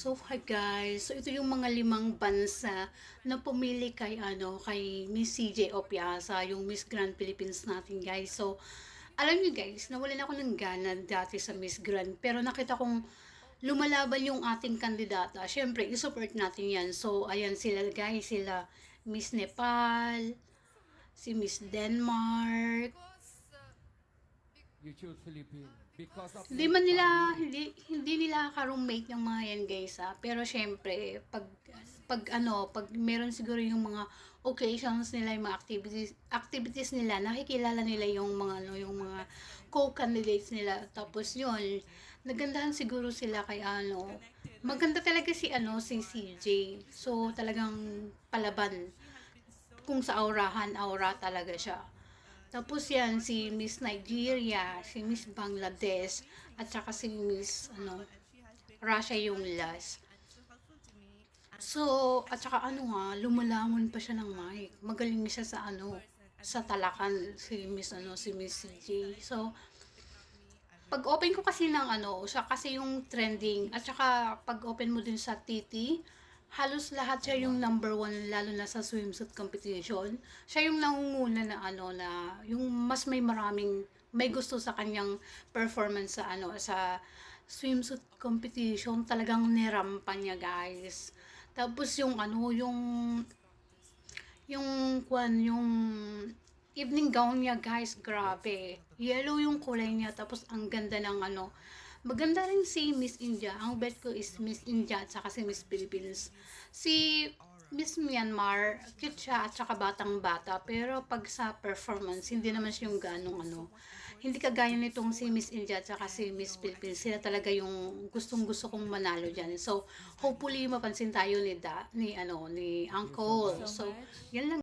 So, hi guys. So, ito yung mga limang bansa na pumili kay Miss CJ Opiasa, yung Miss Grand Philippines natin, guys. So, alam niyo guys, nawalan ako ng gana dati sa Miss Grand, pero nakita kong lumalaban yung ating kandidata. Syempre, i-support natin yan. So, ayan sila guys, sila Miss Nepal, si Miss Denmark. You choose Philippines because of Hindi Lake man nila Bawi. hindi nila ka-roommate yung mga yan guys pero syempre pag meron siguro yung mga occasions nila yung mga activities nila, nakikilala nila yung mga yung mga co-candidates nila, tapos yun nagandahan siguro sila kay maganda talaga si CJ. So talagang palaban kung sa aura talaga siya. Tapos yan, si Miss Nigeria, si Miss Bangladesh, at saka si Miss Russia yung last. So, at saka lumalamon pa siya ng mic. Magaling siya sa talakan si Miss CJ. So, pag open ko kasi ng siya kasi yung trending, at saka pag open mo din sa TT, halos lahat siya yung number one, lalo na sa swimsuit competition. Siya yung nangunguna na yung mas may gusto sa kanyang performance sa swimsuit competition. Talagang nirampa niya guys. Tapos yung evening gown niya guys, grabe. Yellow yung kulay niya, tapos ang ganda ng maganda rin si Miss India. Ang bet ko is Miss India at saka si Miss Philippines. Si Miss Myanmar, cute siya at saka batang bata. Pero pag sa performance, hindi naman siya yung hindi kagaya nitong si Miss India at saka si Miss Philippines. Sila talaga yung gustong gusto kong manalo dyan. So, hopefully mapansin tayo ni Uncle. So, yan lang.